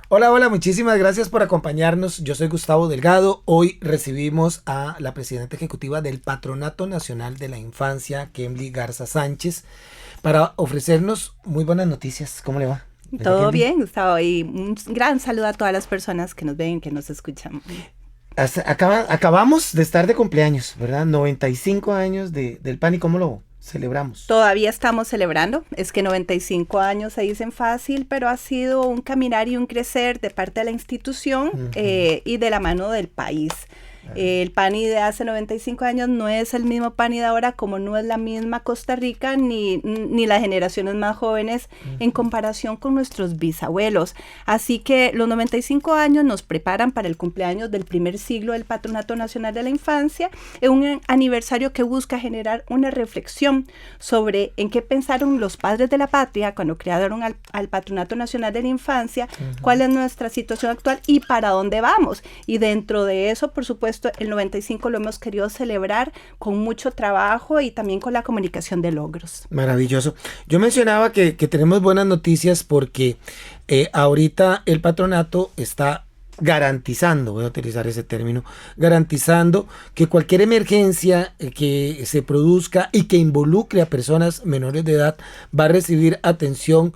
Hola, hola, muchísimas gracias por acompañarnos. Yo soy Gustavo Delgado. Hoy recibimos a la presidenta ejecutiva del Patronato Nacional de la Infancia, Kemly Garza Sánchez, para ofrecernos muy buenas noticias. ¿Cómo le va? Todo Kemly. bien, Gustavo, y un gran saludo a todas las personas que nos ven, que nos escuchan. Acabamos de estar de cumpleaños, ¿verdad? 95 años del PAN y ¿cómo lo celebramos? Todavía estamos celebrando, es que 95 años se dicen fácil, pero ha sido un caminar y un crecer de parte de la institución y de la mano del país. El PANI de hace 95 años no es el mismo PANI de ahora, como no es la misma Costa Rica ni las generaciones más jóvenes en comparación con nuestros bisabuelos. Así que los 95 años nos preparan para el cumpleaños del primer siglo del Patronato Nacional de la Infancia, en un aniversario que busca generar una reflexión sobre en qué pensaron los padres de la patria cuando crearon al Patronato Nacional de la Infancia, cuál es nuestra situación actual y para dónde vamos. Y dentro de eso, por supuesto, el 95 lo hemos querido celebrar con mucho trabajo y también con la comunicación de logros. Maravilloso. Yo mencionaba que tenemos buenas noticias porque ahorita el patronato está garantizando, voy a utilizar ese término, garantizando que cualquier emergencia que se produzca y que involucre a personas menores de edad va a recibir atención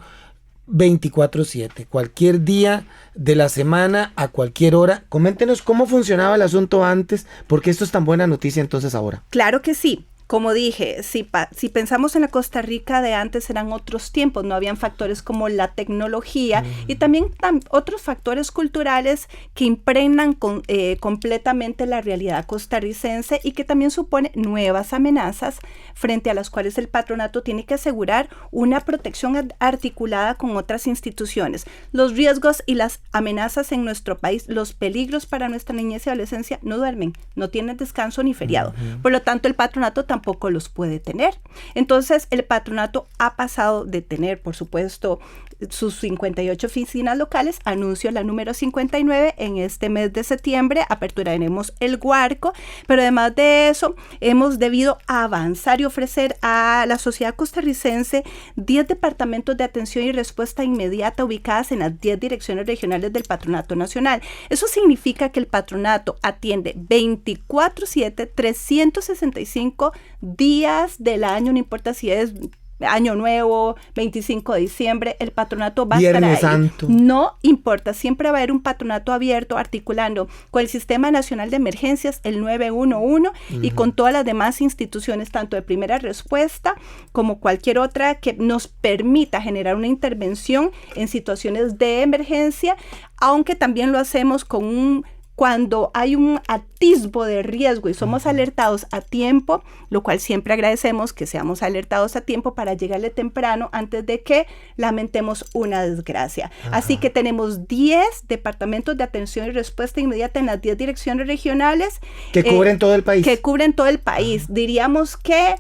24/7, cualquier día de la semana, a cualquier hora. Coméntenos cómo funcionaba el asunto antes, porque esto es tan buena noticia entonces ahora. Claro que sí. Como dije, si pensamos en la Costa Rica de antes eran otros tiempos, no habían factores como la tecnología y también otros factores culturales que impregnan completamente la realidad costarricense y que también supone nuevas amenazas frente a las cuales el patronato tiene que asegurar una protección articulada con otras instituciones. Los riesgos y las amenazas en nuestro país, los peligros para nuestra niñez y adolescencia no duermen, no tienen descanso ni feriado. Por lo tanto, el patronato tampoco los puede tener. Entonces, el patronato ha pasado de tener, por supuesto, sus 58 oficinas locales, anuncio la número 59, en este mes de septiembre aperturaremos el Guarco, pero además de eso, hemos debido avanzar y ofrecer a la sociedad costarricense 10 departamentos de atención y respuesta inmediata ubicadas en las 10 direcciones regionales del Patronato Nacional. Eso significa que el patronato atiende 24/7, 365 días del año, no importa si es Año Nuevo, 25 de diciembre, el patronato va a estar ahí. Viernes Santo. No importa, siempre va a haber un patronato abierto articulando con el Sistema Nacional de Emergencias, el 911, y con todas las demás instituciones, tanto de primera respuesta como cualquier otra que nos permita generar una intervención en situaciones de emergencia, aunque también lo hacemos cuando hay un atisbo de riesgo y somos alertados a tiempo, lo cual siempre agradecemos que seamos alertados a tiempo para llegarle temprano antes de que lamentemos una desgracia. Así que tenemos 10 departamentos de atención y respuesta inmediata en las 10 direcciones regionales. Que cubren todo el país. Que cubren todo el país. Diríamos que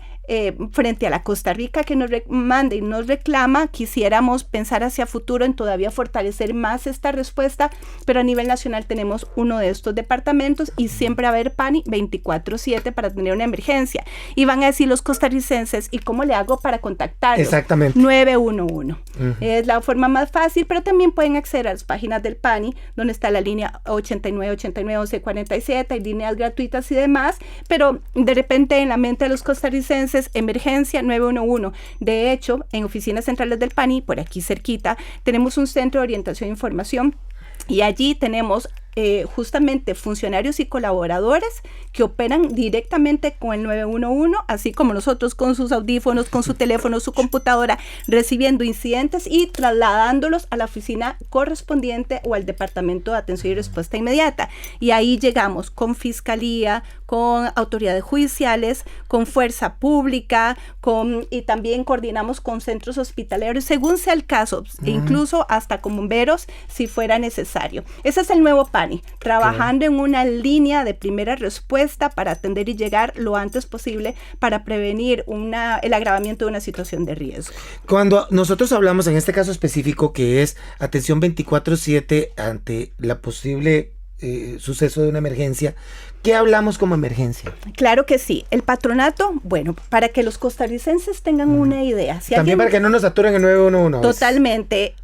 frente a la Costa Rica que nos manda y nos reclama, quisiéramos pensar hacia futuro en todavía fortalecer más esta respuesta, pero a nivel nacional tenemos uno de estos departamentos y siempre va a haber PANI 24/7 para tener una emergencia. Y van a decir los costarricenses, ¿y cómo le hago para contactarlo? Exactamente. 911. Es la forma más fácil, pero también pueden acceder a las páginas del PANI, donde está la línea 89 89 11 47, hay líneas gratuitas y demás, pero de repente en la mente de los costarricenses, emergencia 911. De hecho, en oficinas centrales del PANI, por aquí cerquita, tenemos un centro de orientación e información y allí tenemos justamente funcionarios y colaboradores que operan directamente con el 911, así como nosotros con sus audífonos, con su teléfono, su computadora, recibiendo incidentes y trasladándolos a la oficina correspondiente o al departamento de atención y respuesta inmediata. Y ahí llegamos con fiscalía, con autoridades judiciales, con fuerza pública, y también coordinamos con centros hospitalarios, según sea el caso, incluso hasta con bomberos, si fuera necesario. Ese es el nuevo PANI, trabajando en una línea de primera respuesta para atender y llegar lo antes posible para prevenir el agravamiento de una situación de riesgo. Cuando nosotros hablamos en este caso específico que es atención 24/7 ante la posible suceso de una emergencia, ¿qué hablamos como emergencia? Claro que sí. El patronato, bueno, para que los costarricenses tengan una idea. Si también para que no nos saturen el 911. Totalmente.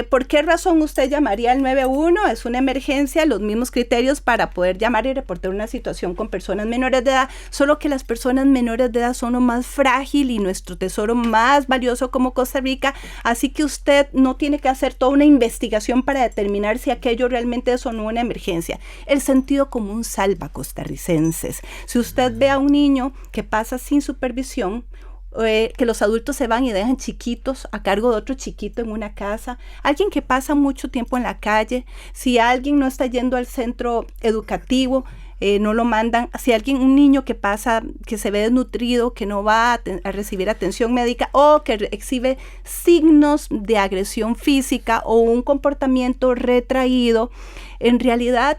¿Por qué razón usted llamaría al 911? Es una emergencia, los mismos criterios para poder llamar y reportar una situación con personas menores de edad, solo que las personas menores de edad son lo más frágil y nuestro tesoro más valioso como Costa Rica, así que usted no tiene que hacer toda una investigación para determinar si aquello realmente es o no una emergencia. El sentido común salva, costarricenses. Si usted ve a un niño que pasa sin supervisión, que los adultos se van y dejan chiquitos a cargo de otro chiquito en una casa, alguien que pasa mucho tiempo en la calle, si alguien no está yendo al centro educativo, no lo mandan, si un niño que pasa, que se ve desnutrido, que no va a recibir atención médica o que exhibe signos de agresión física o un comportamiento retraído, en realidad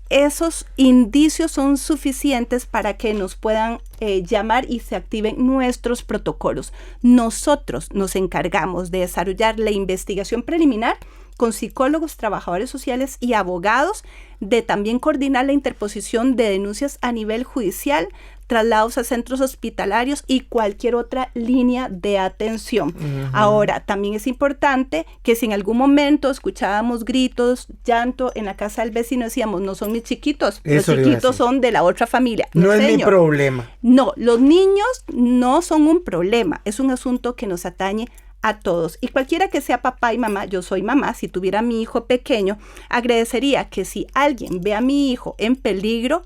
esos indicios son suficientes para que nos puedan llamar y se activen nuestros protocolos. Nosotros nos encargamos de desarrollar la investigación preliminar con psicólogos, trabajadores sociales y abogados, de también coordinar la interposición de denuncias a nivel judicial, traslados a centros hospitalarios y cualquier otra línea de atención. Ahora, también es importante que si en algún momento escuchábamos gritos, llanto en la casa del vecino, decíamos, no son mis chiquitos, los chiquitos son de la otra familia. No es mi problema. No, los niños no son un problema, es un asunto que nos atañe a todos. Y cualquiera que sea papá y mamá, yo soy mamá, si tuviera a mi hijo pequeño, agradecería que si alguien ve a mi hijo en peligro,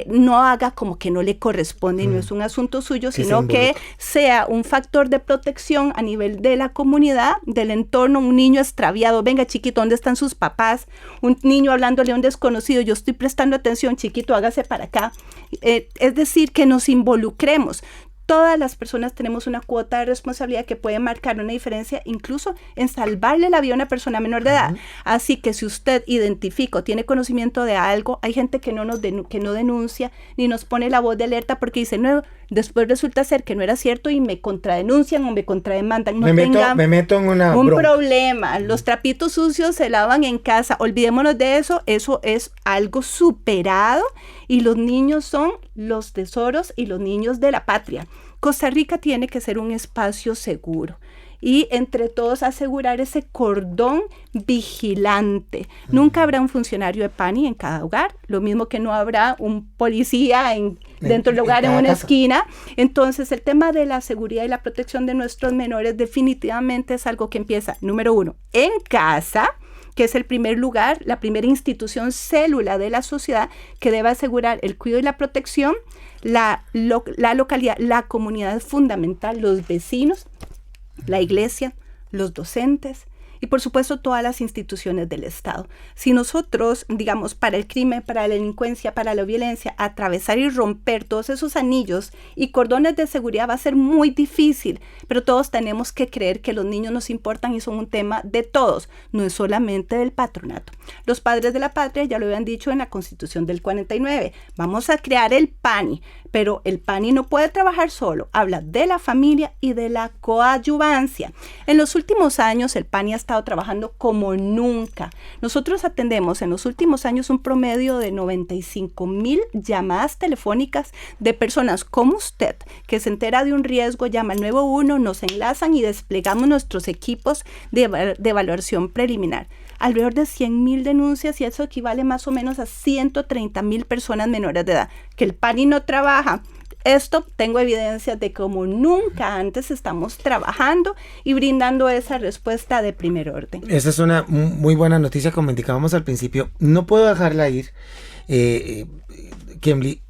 no haga como que no le corresponde y no es un asunto suyo, sino que sea un factor de protección a nivel de la comunidad, del entorno. Un niño extraviado, venga chiquito, ¿dónde están sus papás? Un niño hablándole a un desconocido, yo estoy prestando atención, chiquito, hágase para acá. Es decir, que nos involucremos. Todas las personas tenemos una cuota de responsabilidad que puede marcar una diferencia incluso en salvarle la vida a una persona menor de edad. Así que si usted identifica o tiene conocimiento de algo, hay gente que no denuncia ni nos pone la voz de alerta porque dice, no, después resulta ser que no era cierto y me contradenuncian o me contrademandan. No me meto en un problema. Los trapitos sucios se lavan en casa. Olvidémonos de eso. Eso es algo superado y los niños son los tesoros y los niños de la patria. Costa Rica tiene que ser un espacio seguro y entre todos asegurar ese cordón vigilante. Nunca habrá un funcionario de PANI en cada hogar, lo mismo que no habrá un policía dentro del hogar en una esquina. Entonces el tema de la seguridad y la protección de nuestros menores definitivamente es algo que empieza, número uno, en casa, que es el primer lugar, la primera institución célula de la sociedad que debe asegurar el cuidado y la protección. La localidad, la comunidad es fundamental, los vecinos, la iglesia, los docentes y por supuesto todas las instituciones del Estado. Si nosotros, digamos, para el crimen, para la delincuencia, para la violencia, atravesar y romper todos esos anillos y cordones de seguridad va a ser muy difícil, pero todos tenemos que creer que los niños nos importan y son un tema de todos, no es solamente del patronato. Los padres de la patria ya lo habían dicho en la Constitución del 49, vamos a crear el PANI, pero el PANI no puede trabajar solo, habla de la familia y de la coadyuvancia. En los últimos años el PANI ha estado trabajando como nunca. Nosotros atendemos en los últimos años un promedio de 95,000 llamadas telefónicas de personas como usted que se entera de un riesgo, llama al 911, nos enlazan y desplegamos nuestros equipos de evaluación preliminar. Alrededor de 100,000 denuncias y eso equivale más o menos a 130,000 personas menores de edad. Que el PANI no trabaja. Esto tengo evidencias de como nunca antes estamos trabajando y brindando esa respuesta de primer orden. Esa es una muy buena noticia, como indicábamos al principio. No puedo dejarla ir, Kemly,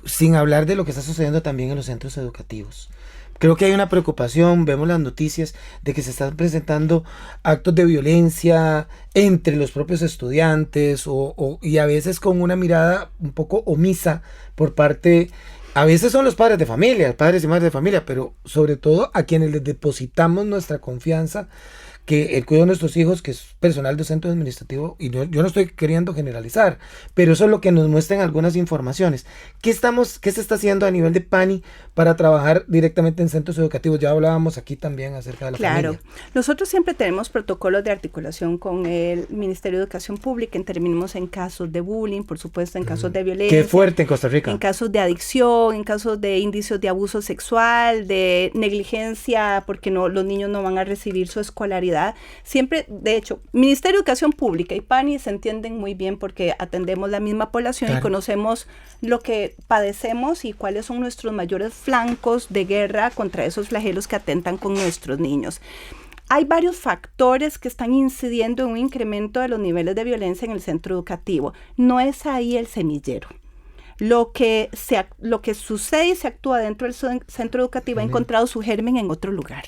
sin hablar de lo que está sucediendo también en los centros educativos. Creo que hay una preocupación, vemos las noticias de que se están presentando actos de violencia entre los propios estudiantes y a veces con una mirada un poco omisa por parte A veces son los padres de familia, padres y madres de familia, pero sobre todo a quienes les depositamos nuestra confianza, que el cuidado de nuestros hijos, que es personal de centro administrativo, y yo no estoy queriendo generalizar, pero eso es lo que nos muestran algunas informaciones. ¿Qué se está haciendo a nivel de PANI para trabajar directamente en centros educativos? Ya hablábamos aquí también acerca de la familia. Claro, nosotros siempre tenemos protocolos de articulación con el Ministerio de Educación Pública, intervenimos en casos de bullying, por supuesto, en casos de violencia. Qué fuerte en Costa Rica. En casos de adicción, en casos de indicios de abuso sexual, de negligencia, porque los niños no van a recibir su escolaridad. Siempre, de hecho, Ministerio de Educación Pública y PANI se entienden muy bien porque atendemos la misma población, claro, y conocemos lo que padecemos y cuáles son nuestros mayores flancos de guerra contra esos flagelos que atentan con nuestros niños. Hay varios factores que están incidiendo en un incremento de los niveles de violencia en el centro educativo. No es ahí el semillero. Lo que sucede y se actúa dentro del centro educativo ha encontrado su germen en otro lugar.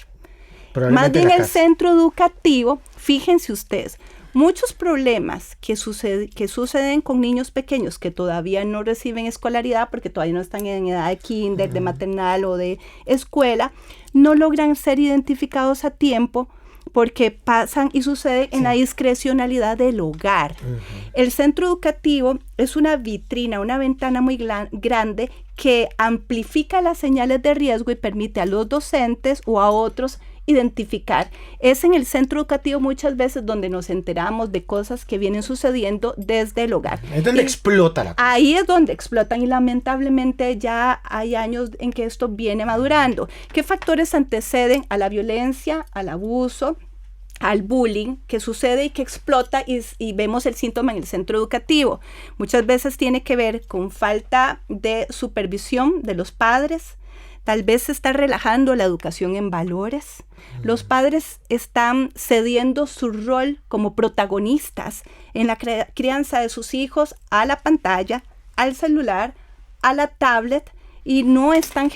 Más bien el centro educativo, fíjense ustedes, muchos problemas que suceden con niños pequeños que todavía no reciben escolaridad porque todavía no están en edad de kinder, de maternal o de escuela, no logran ser identificados a tiempo porque pasan y suceden en la discrecionalidad del hogar. El centro educativo es una vitrina, una ventana muy grande que amplifica las señales de riesgo y permite a los docentes o a otros identificar. Es en el centro educativo muchas veces donde nos enteramos de cosas que vienen sucediendo desde el hogar. Es donde explota la cosa. Ahí es donde explotan y lamentablemente ya hay años en que esto viene madurando. ¿Qué factores anteceden a la violencia, al abuso, al bullying que sucede y que explota y vemos el síntoma en el centro educativo? Muchas veces tiene que ver con falta de supervisión de los padres. Tal vez se está relajando la educación en valores. Los padres están cediendo su rol como protagonistas en la crianza de sus hijos a la pantalla, al celular, a la tablet, y no están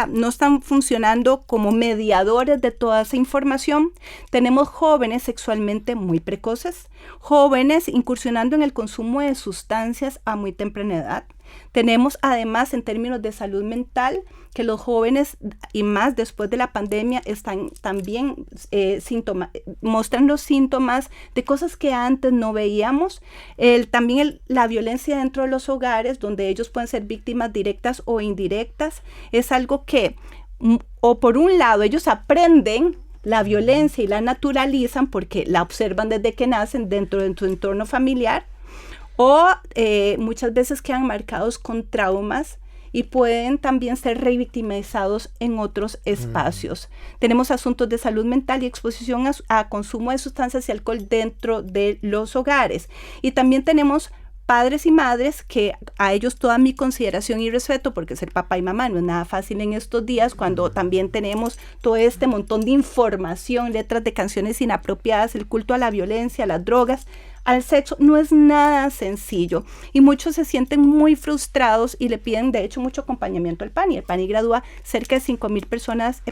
no están funcionando como mediadores de toda esa información. Tenemos jóvenes sexualmente muy precoces, jóvenes incursionando en el consumo de sustancias a muy temprana edad. Tenemos además en términos de salud mental que los jóvenes y más después de la pandemia están también muestran los síntomas de cosas que antes no veíamos. También la violencia dentro de los hogares donde ellos pueden ser víctimas directas o indirectas es algo que o por un lado ellos aprenden la violencia y la naturalizan porque la observan desde que nacen dentro de su entorno familiar, o muchas veces quedan marcados con traumas y pueden también ser revictimizados en otros espacios. Tenemos asuntos de salud mental y exposición a consumo de sustancias y alcohol dentro de los hogares. Y también tenemos padres y madres que a ellos toda mi consideración y respeto, porque ser papá y mamá no es nada fácil en estos días, cuando también tenemos todo este montón de información, letras de canciones inapropiadas, el culto a la violencia, a las drogas, al sexo, no es nada sencillo y muchos se sienten muy frustrados y le piden de hecho mucho acompañamiento al PANI. El PANI gradúa cerca de 5,000 personas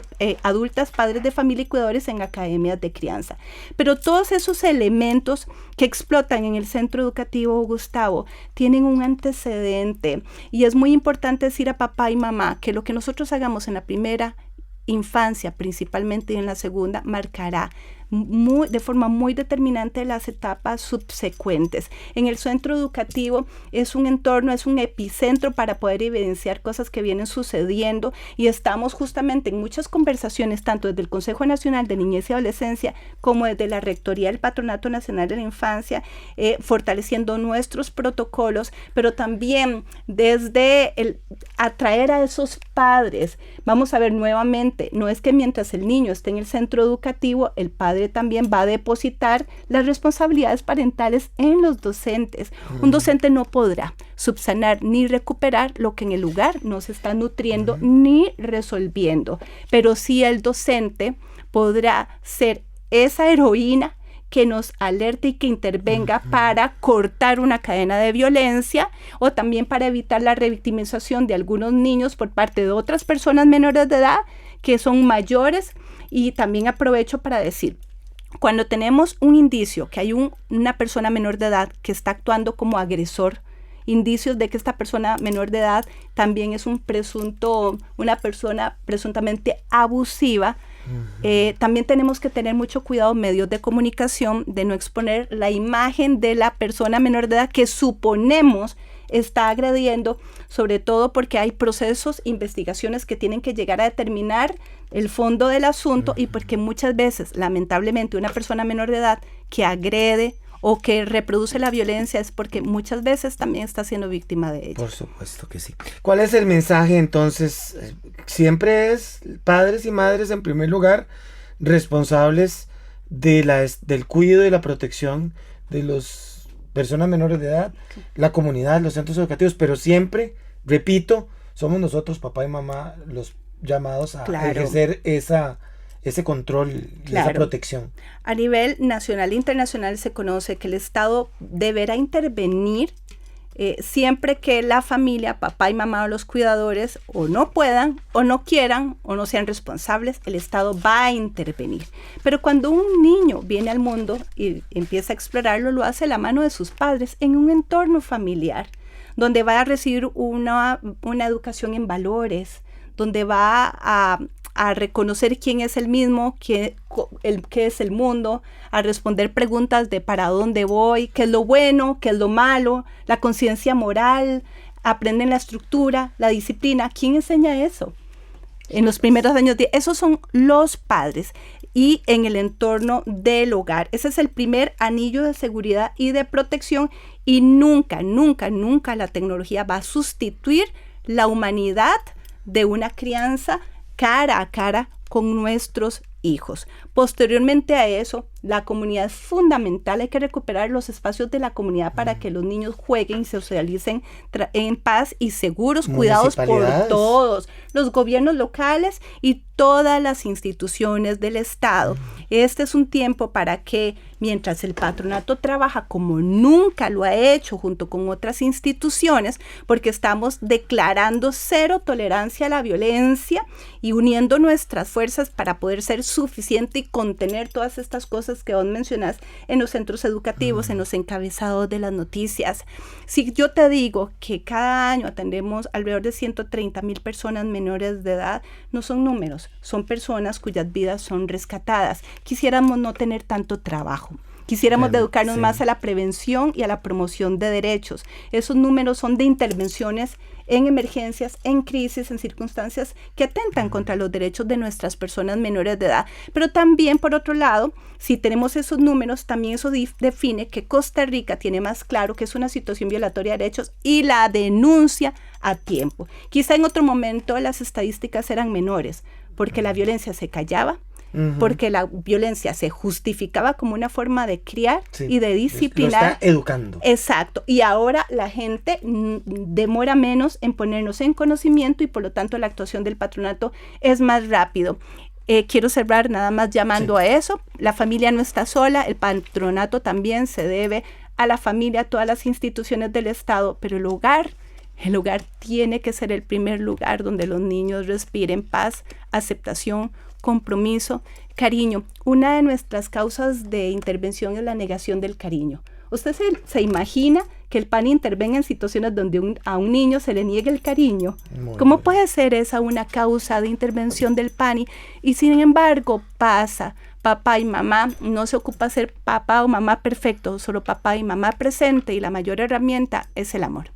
adultas, padres de familia y cuidadores en academias de crianza. Pero todos esos elementos que explotan en el centro educativo, Gustavo, tienen un antecedente y es muy importante decir a papá y mamá que lo que nosotros hagamos en la primera infancia principalmente y en la segunda marcará de forma muy determinante las etapas subsecuentes. En el centro educativo es un entorno, es un epicentro para poder evidenciar cosas que vienen sucediendo y estamos justamente en muchas conversaciones, tanto desde el Consejo Nacional de Niñez y Adolescencia como desde la Rectoría del Patronato Nacional de la Infancia, fortaleciendo nuestros protocolos, pero también desde atraer a esos padres. Vamos a ver nuevamente, no es que mientras el niño esté en el centro educativo, el padre también va a depositar las responsabilidades parentales en los docentes. Un docente no podrá subsanar ni recuperar lo que en el lugar no se está nutriendo ni resolviendo, pero sí el docente podrá ser esa heroína que nos alerte y que intervenga para cortar una cadena de violencia o también para evitar la revictimización de algunos niños por parte de otras personas menores de edad que son mayores. Y también aprovecho para decir, cuando tenemos un indicio que hay una persona menor de edad que está actuando como agresor indicios de que esta persona menor de edad también es una persona presuntamente abusiva. También tenemos que tener mucho cuidado, medios de comunicación, de no exponer la imagen de la persona menor de edad que suponemos está agrediendo, sobre todo porque hay procesos, investigaciones que tienen que llegar a determinar el fondo del asunto y porque muchas veces, lamentablemente, una persona menor de edad que agrede o que reproduce la violencia es porque muchas veces también está siendo víctima de ella. Por supuesto que sí. ¿Cuál es el mensaje entonces? Siempre es padres y madres en primer lugar responsables del cuidado y la protección de las personas menores de edad, la comunidad, los centros educativos, pero siempre, repito, somos nosotros, papá y mamá, los llamados a ejercer ese control y esa protección. A nivel nacional e internacional se conoce que el Estado deberá intervenir siempre que la familia, papá y mamá o los cuidadores o no puedan o no quieran o no sean responsables, el Estado va a intervenir. Pero cuando un niño viene al mundo y empieza a explorarlo, lo hace de la mano de sus padres en un entorno familiar, donde va a recibir una educación en valores, donde va a reconocer quién es el mismo, qué es el mundo, a responder preguntas de para dónde voy, qué es lo bueno, qué es lo malo, la conciencia moral, aprenden la estructura, la disciplina. ¿Quién enseña eso? En los primeros años, esos son los padres y en el entorno del hogar. Ese es el primer anillo de seguridad y de protección y nunca, nunca, nunca la tecnología va a sustituir la humanidad de una crianza cara a cara con nuestros hijos. Posteriormente a eso, la comunidad es fundamental. Hay que recuperar los espacios de la comunidad para que los niños jueguen y socialicen en paz y seguros, cuidados por todos, los gobiernos locales y todas las instituciones del Estado. Este es un tiempo para que, mientras el patronato trabaja como nunca lo ha hecho junto con otras instituciones, porque estamos declarando cero tolerancia a la violencia y uniendo nuestras fuerzas para poder ser suficiente y contener todas estas cosas que vos mencionás en los centros educativos, en los encabezados de las noticias. Si yo te digo que cada año atendemos alrededor de 130,000 personas menores de edad, no son números, son personas cuyas vidas son rescatadas. Quisiéramos no tener tanto trabajo. Quisiéramos educarnos más a la prevención y a la promoción de derechos. Esos números son de intervenciones en emergencias, en crisis, en circunstancias que atentan contra los derechos de nuestras personas menores de edad. Pero también, por otro lado, si tenemos esos números, también eso define que Costa Rica tiene más claro que es una situación violatoria de derechos y la denuncia a tiempo. Quizá en otro momento las estadísticas eran menores, porque la violencia se callaba, porque la violencia se justificaba como una forma de criar y de disciplinar. Lo está educando. Exacto. Y ahora la gente demora menos en ponernos en conocimiento y por lo tanto la actuación del patronato es más rápido. Quiero cerrar nada más llamando a eso. La familia no está sola, el patronato también se debe a la familia, a todas las instituciones del Estado, pero el hogar tiene que ser el primer lugar donde los niños respiren paz, aceptación, compromiso, cariño. Una de nuestras causas de intervención es la negación del cariño. ¿Usted se imagina que el PANI intervenga en situaciones donde a un niño se le niegue el cariño? ¿Cómo puede ser esa una causa de intervención del PANI? Y sin embargo pasa. Papá y mamá no se ocupa ser papá o mamá perfecto, solo papá y mamá presente y la mayor herramienta es el amor.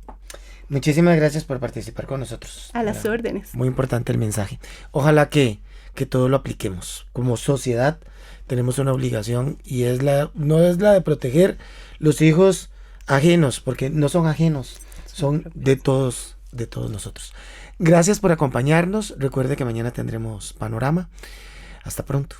Muchísimas gracias por participar con nosotros. A las órdenes. Muy importante el mensaje. Ojalá que todo lo apliquemos. Como sociedad tenemos una obligación y no es la de proteger los hijos ajenos, porque no son ajenos, son de todos nosotros. Gracias por acompañarnos. Recuerde que mañana tendremos Panorama. Hasta pronto.